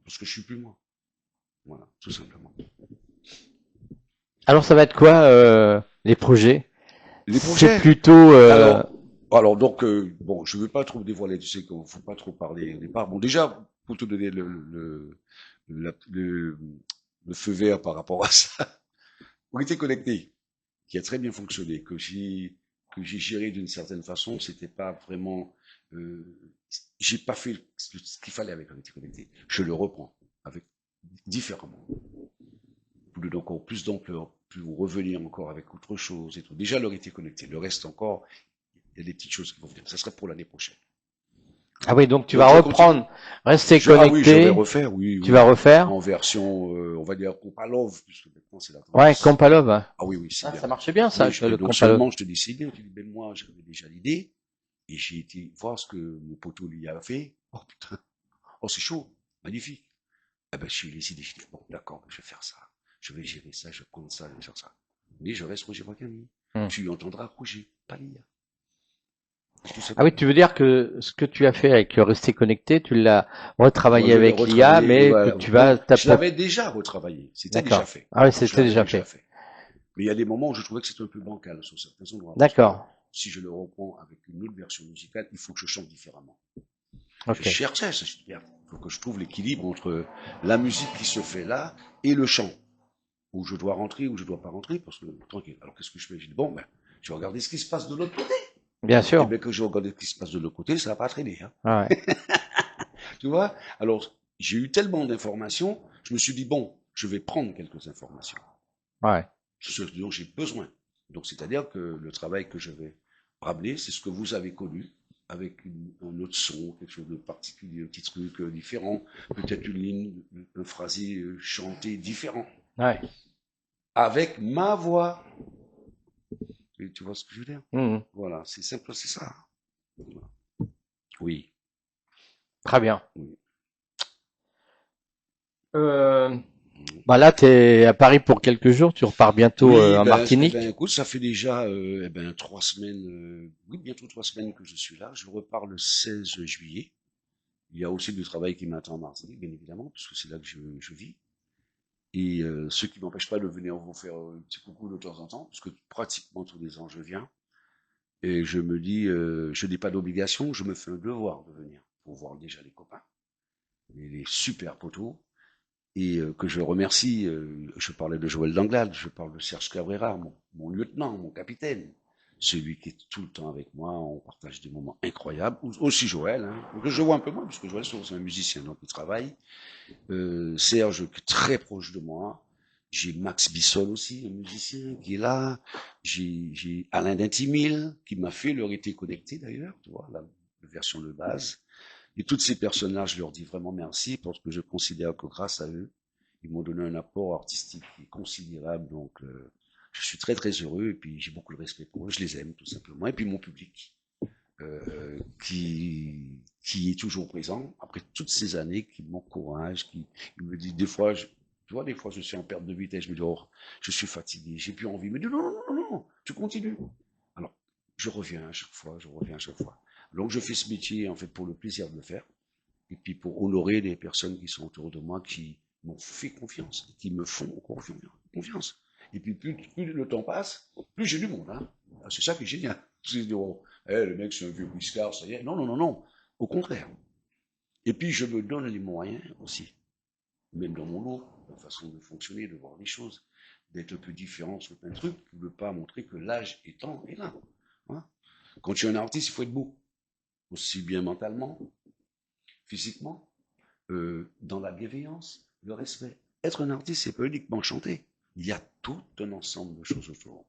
parce que je suis plus moi. Voilà, tout simplement. Alors, ça va être quoi les projets? Les projets. C'est plutôt... Alors donc, bon, je veux pas trop dévoiler, tu sais qu'il faut pas trop parler au départ. Bon, déjà, pour te donner le feu vert par rapport à ça, on était connecté, qui a très bien fonctionné, que j'ai géré d'une certaine façon. C'était pas vraiment, j'ai pas fait ce qu'il fallait avec On était connecté. Je le reprends avec différemment, pour donner encore plus d'ampleur, pour revenir encore avec autre chose et tout. Déjà, l'heure était connecté. Le reste encore, il y a des petites choses qui vont venir. Ça serait pour l'année prochaine. Ah oui, donc tu Donc, vas je reprendre, rester Ah oui, je vais connecté, refaire, oui. tu vas refaire? En version, on va dire Compalove, puisque maintenant c'est la Ouais, tendance. Compalove. Ah oui, oui, c'est Ah, bien. ça marchait bien ça, Oui, le donc Compalove. seulement, je te dis, c'est bien. Tu dis, ben moi, j'avais déjà l'idée, et j'ai été voir ce que mon poteau lui a fait. Oh putain, oh c'est chaud, magnifique. Eh ben, je suis décidé, je dis, bon, d'accord, je vais faire ça. Je vais gérer ça, je vais prendre ça, je vais faire ça. Mais je reste Roger Wakami. Tu entendras Roger, pas l'IA. Ah oui, tu veux dire que ce que tu as fait avec Rester Connecté, tu l'as retravaillé Moi, je l'ai avec l'IA, retravaillé, mais voilà. que tu vas Je l'avais déjà retravaillé. C'était D'accord. déjà fait. Ah oui, Je c'était l'avais déjà fait. Mais il y a des moments où je trouvais que c'était un peu bancal sur certains endroits. D'accord. Si je le reprends avec une autre version musicale, il faut que je chante différemment. Ok. Je cherchais, il faut que je trouve l'équilibre entre la musique qui se fait là et le chant. Où je dois rentrer, où je dois pas rentrer, parce que, tranquille. Alors qu'est-ce que je fais? Je dis, bon, ben, je vais regarder ce qui se passe de l'autre côté. Bien Et sûr. bien que je regarde ce qui se passe de l'autre côté, ça va pas traîner. Hein. Ouais. Tu vois? Alors, j'ai eu tellement d'informations, je me suis dit, bon, je vais prendre quelques informations. Ouais. Ce dont j'ai besoin. Donc, c'est-à-dire que le travail que je vais ramener, c'est ce que vous avez connu, avec un autre son, quelque chose de particulier, un petit truc différent, peut-être une ligne, un phrasé chanté différent, Ouais. avec ma voix. Et tu vois ce que je veux dire? Mhm. Voilà, c'est simple, c'est ça. Voilà. Oui. Très bien. Oui. Euh, Bah là, t'es à Paris pour quelques jours. Tu repars bientôt Oui, en Martinique. écoute, ça fait déjà 3 semaines, oui, bientôt 3 semaines que je suis là. Je repars le 16 juillet. Il y a aussi du travail qui m'attend en Martinique, bien évidemment, puisque c'est là que je vis. Et ce qui m'empêche pas de venir vous faire un petit coucou de temps en temps, parce que pratiquement tous les ans je viens. Et je me dis, je n'ai pas d'obligation, je me fais un devoir de venir pour voir déjà les copains, les super poteaux, et que je remercie. Je parlais de Joël Danglade, je parle de Serge Cabrera, mon lieutenant, mon capitaine, celui qui est tout le temps avec moi. On partage des moments incroyables. Aussi Joël, hein, que je vois un peu moins, parce que Joël c'est un musicien, donc il travaille. Serge qui est très proche de moi. J'ai Max Bissol aussi, un musicien qui est là. J'ai Alain Dintimil qui m'a fait leur été connecté d'ailleurs, tu vois, la version de base. Et toutes ces personnes-là, je leur dis vraiment merci parce que je considère que grâce à eux, ils m'ont donné un apport artistique qui est considérable. Donc, je suis très très heureux et puis j'ai beaucoup de respect pour eux. Je les aime tout simplement. Et puis mon public qui est toujours présent après toutes ces années, qui m'encourage, qui me dit des fois, tu vois, des fois je suis en perte de vitesse, je me dis, oh, je suis fatigué, j'ai plus envie. Il me dit, non, non, non, non, tu continues. Alors, je reviens à chaque fois, je reviens à chaque fois. Donc, je fais ce métier, en fait, pour le plaisir de le faire, et puis pour honorer les personnes qui sont autour de moi, qui m'ont fait confiance, qui me font encore confiance. Et puis, plus le temps passe, plus j'ai du monde. Hein. C'est ça qui est génial. Je dis, oh, le mec, c'est un vieux briscard, ça y est. Non, non, non, non. Au contraire. Et puis, je me donne les moyens aussi, même dans mon lot, la façon de fonctionner, de voir les choses, d'être un peu différent sur plein de trucs, pour ne pas montrer que l'âge étant est là. Hein. Quand tu es un artiste, il faut être beau, aussi bien mentalement, physiquement, dans la bienveillance, le respect. Être un artiste, c'est pas uniquement chanter. Il y a tout un ensemble de choses autour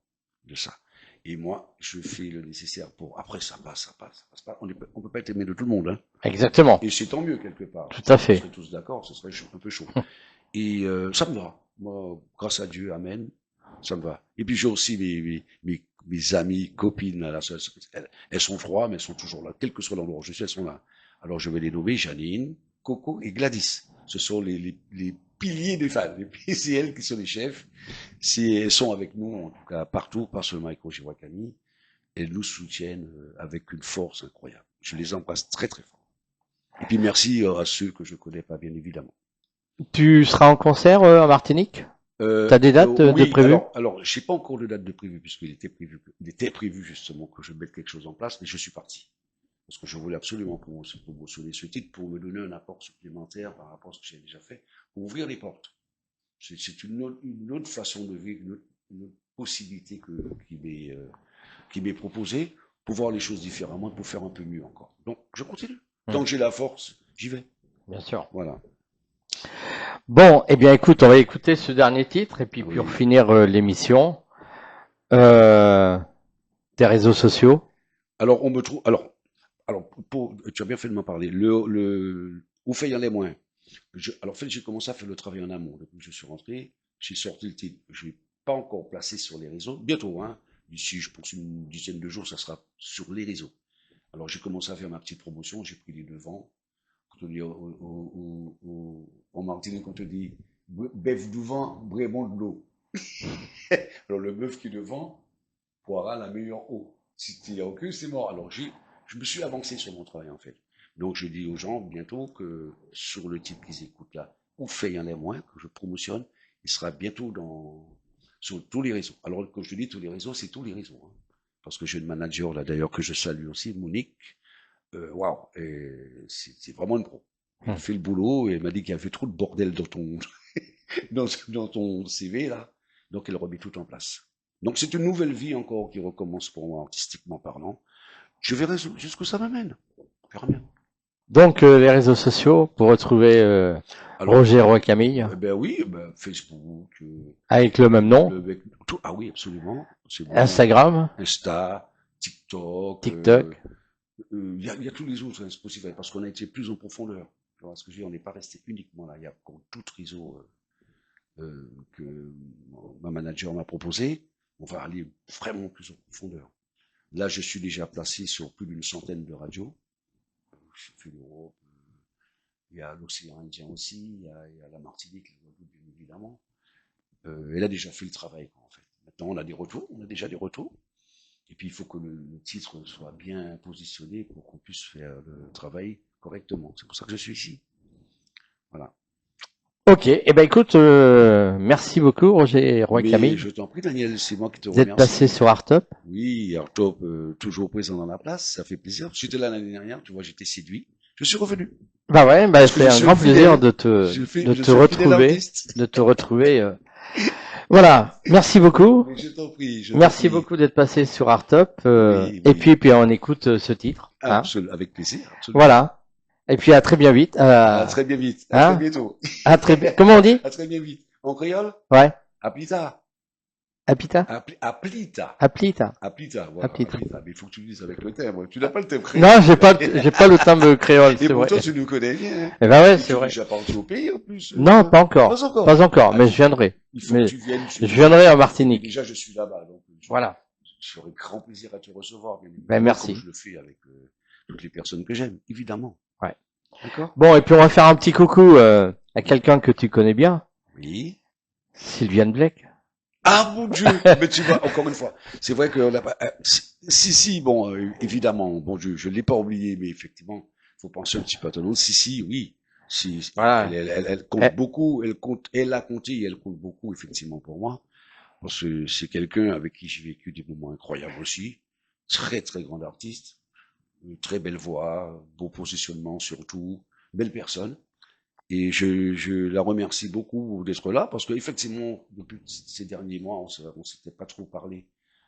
de ça. Et moi, je fais le nécessaire pour. Après, ça passe pas. On peut pas être aimé de tout le monde. Hein. Exactement. Et c'est tant mieux quelque part. Tout à On fait. serait tous d'accord, ce serait un peu chaud. Et ça me va. Moi, grâce à Dieu, amen, ça me va. Et puis j'ai aussi mes amies, copines, là, elles sont froides, mais elles sont toujours là. Quel que soit l'endroit où je suis, elles sont là. Alors je vais les nommer Janine, Coco et Gladys. Ce sont les piliers des fans. C'est elles qui sont les chefs. Elles sont avec nous, en tout cas, partout, pas seulement avec Roger Wakami. Elles nous soutiennent avec une force incroyable. Je les embrasse très très fort. Et puis merci à ceux que je connais pas, bien évidemment. Tu seras en concert en Martinique? T'as des dates de Oui, prévues? alors, j'ai pas encore de date de prévu puisqu'il était prévu justement que je mette quelque chose en place, mais je suis parti parce que je voulais absolument promotionner ce titre pour me donner un apport supplémentaire par rapport à ce que j'ai déjà fait, pour ouvrir les portes. C'est une autre façon de vivre, une autre possibilité qui m'est proposée pour voir les choses différemment, pour faire un peu mieux encore. Donc, je continue. Tant que j'ai la force, j'y vais. Bien sûr. Voilà. Bon, eh bien, écoute, on va écouter ce dernier titre et puis Oui. pour finir l'émission, tes réseaux sociaux. Alors, on me trouve. Alors, tu as bien fait de m'en parler. Où fait y en les moins. Alors, en fait, j'ai commencé à faire le travail en amont. Depuis que je suis rentré, j'ai sorti le titre. Je ne l'ai pas encore placé sur les réseaux. Bientôt, hein. D'ici, je pense, une dizaine de jours, ça sera sur les réseaux. Alors, j'ai commencé à faire ma petite promotion. J'ai pris les devants. Quand on dit en Martinique, on te dit bœuf devant, brémond de l'eau. Alors, le bœuf qui est devant boira la meilleure eau. Si tu n'y a aucune, c'est mort. Alors, je me suis avancé sur mon travail, en fait. Donc, je dis aux gens bientôt que sur le titre qu'ils écoutent là, ou fait y en a moins, que je promotionne, il sera bientôt sur tous les réseaux. Alors, quand je dis tous les réseaux, c'est tous les réseaux. Hein. Parce que j'ai une manager, là, d'ailleurs, que je salue aussi, Monique. Waouh, c'est vraiment une pro. Elle fait le boulot et elle m'a dit qu'il y avait trop de bordel dans ton, dans ton CV, là. Donc, elle remet tout en place. Donc, c'est une nouvelle vie encore qui recommence pour moi, artistiquement parlant. Je verrai jusqu'où ça m'amène. On verra bien. Donc, les réseaux sociaux pour retrouver Alors, Roger Roy-Camille ben oui, ben, Facebook, avec le même nom, tout, ah oui, absolument. C'est bon. Instagram, Insta, TikTok. TikTok. Il y a tous les autres, hein, c'est possible, parce qu'on a été plus en profondeur. Tu vois ce que je veux dire, on n'est pas resté uniquement là. Il y a encore d'autres réseaux que ma manager m'a proposé. On va aller vraiment plus en profondeur. Là, je suis déjà placé sur plus d'une centaine de radios. Je fais l'Europe, il y a l'océan Indien aussi, il y a la Martinique, bien évidemment. Elle a déjà fait le travail, en fait. Maintenant, on a déjà des retours. Et puis, il faut que le titre soit bien positionné pour qu'on puisse faire le travail correctement. C'est pour ça que je suis ici. Voilà. Ok, eh ben écoute, merci beaucoup Roger Mais Roy-Camille je t'en prie, Daniel, c'est moi qui te d'être remercie. passé sur Artop. Oui, Artop, toujours présent dans la place, ça fait plaisir. J'étais là l'année dernière, tu vois, j'étais séduit. Je suis revenu. Bah ouais, bah Parce que c'est je un suis grand un fidèle- plaisir de te je suis de un te fidèle retrouver, artiste. de te retrouver. Voilà, merci beaucoup. Mais je t'en prie, je t'en Merci prie. beaucoup d'être passé sur Artop. Oui, Et oui. puis on écoute ce titre. Hein. Avec plaisir, absolument. Voilà. Et puis à très bien vite. À très bien vite, à Hein très bientôt. À très bien. Comment on dit? À très bien vite. En créole, Ouais. à plus tard. Apita? À plus tard. Aplita. À plus tard, voilà. À plus tard. À plus tard. Mais il faut que tu le dises avec le thème. Tu n'as pas le thème créole. Non, j'ai pas le timbre créole, Et c'est vrai. pourtant, tu nous connais bien. Hein. Eh ben ouais, Tu c'est es vrai. déjà parti au pays, en plus. Non, pas encore. Pas encore. Pas encore, Ah, mais je viendrai. Il faut Mais que tu viennes. je viendrai en Martinique. Déjà, je suis là-bas, donc Voilà. j'aurai grand plaisir à te recevoir, bien évidemment. Ben, merci. Comme je le fais avec toutes les personnes que j'aime, évidemment. Ouais. D'accord. Bon, et puis on va faire un petit coucou à quelqu'un que tu connais bien, Oui. Sylviane Blake. Ah mon Dieu. Mais tu vois, encore une fois, c'est vrai que si, bon, évidemment, bon, je l'ai pas oublié, mais effectivement, faut penser un petit peu à l'autre. Si, oui. Si, Voilà. elle compte beaucoup, elle a compté et elle compte beaucoup, effectivement, pour moi. Parce que c'est quelqu'un avec qui j'ai vécu des moments incroyables aussi. Très, très grand artiste. Une très belle voix, beau positionnement surtout, belle personne. Et je la remercie beaucoup d'être là parce qu'effectivement, depuis ces derniers mois, on s'était pas trop parlé.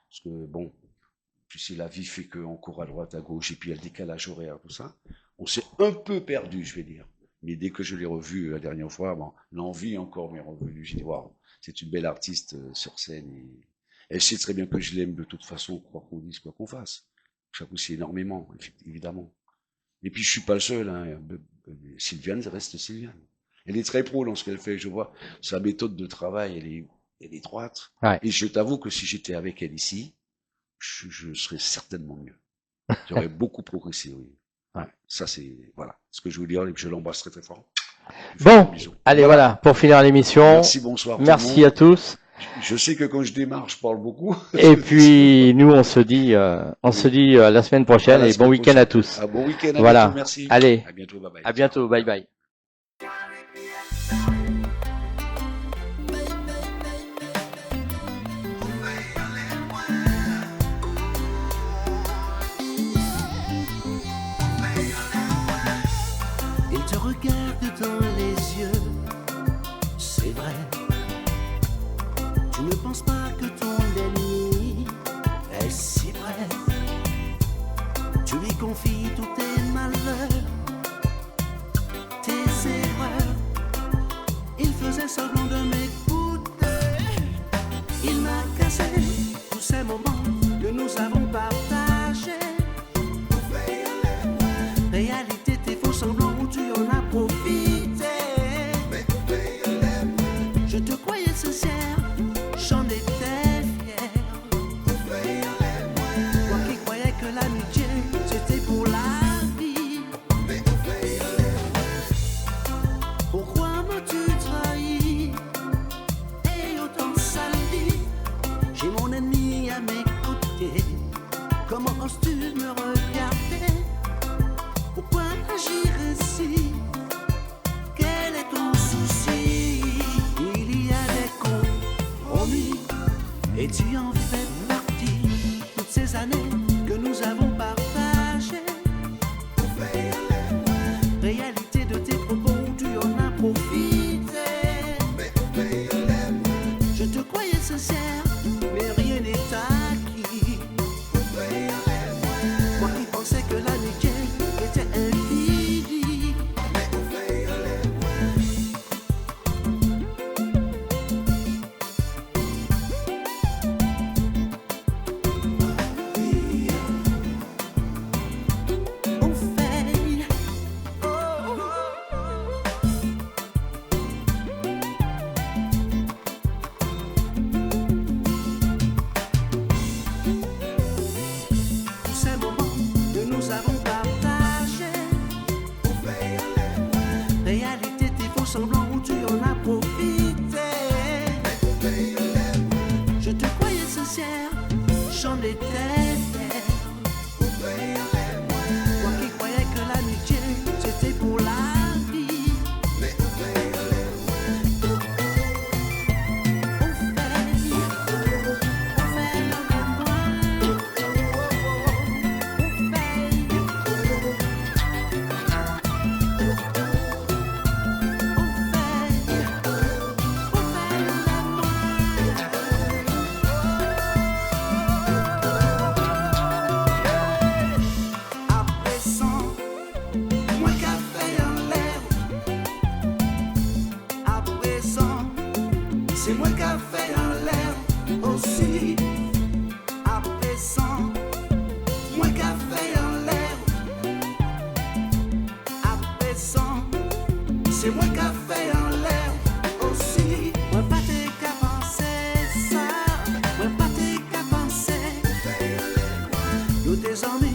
Parce que bon, tu sais, la vie fait qu'on court à droite, à gauche, et puis il y a le décalage horaire, tout ça. On s'est un peu perdu, je vais dire. Mais dès que je l'ai revu la dernière fois, bon, l'envie encore m'est revenue. J'ai dit, waouh, c'est une belle artiste sur scène. Et elle sait très bien que je l'aime de toute façon, quoi qu'on dise, quoi qu'on fasse. J'apprécie énormément, évidemment. Et puis je suis pas le seul, hein. Sylviane reste Sylviane. Elle est très pro dans ce qu'elle fait, je vois. Sa méthode de travail, elle est droite. Ouais. Et je t'avoue que si j'étais avec elle ici, je serais certainement mieux. J'aurais beaucoup progressé, oui. Ouais. Ça c'est, voilà, ce que je veux dire, et je l'embrasse très très fort. Bon, allez, voilà, pour finir l'émission. Merci, bonsoir. Merci à tous. Je sais que quand je démarre, je parle beaucoup. Et puis, nous, on se dit la semaine prochaine et bon week-end à tous. Bon week-end à Voilà. bientôt, merci. Allez. À bientôt, bye bye. À bientôt, bye bye. Il te regarde dans les yeux, c'est vrai. Tu ne penses pas que ton ennemi est si vrai. Tu lui confies tous tes malheurs, tes erreurs. Il faisait semblant de m'écouter. Il m'a cassé tous ces moments que nous avons partagés. Réalité, tes faux semblants où tu en as profité. Je te croyais sincère, j'en étais fier. Moi qui croyais que l'amitié c'était pour la vie. Pourquoi m'as-tu trahi et autant sali? J'ai mon ennemi à mes côtés. Comment oses-tu me regarder? Pourquoi agir ainsi? Quel est ton souci? Il y a des compromis Et tu en fais partie, toutes ces années que nous avons partagées. Réalité de tes propos, tu en as profité. Je te croyais sincère, mais rien n'est acquis. Moi qui pensais que l'amitié était infinie. Au fait, oh, tous ces moments que nous avons partagés. Réalité, tes faux semblants où tu en as profité. Je te croyais sincère, j'en étais fier. Moi qui croyais que l'amitié c'était pour la vie. Au fait, à présent, moins café en l'air. À présent, c'est moins café en l'air aussi. À présent, moins café en l'air. À présent, c'est moins café en l'air aussi. Moi pas t'es qu'à penser ça, moi pas t'es qu'à penser. Nous désormais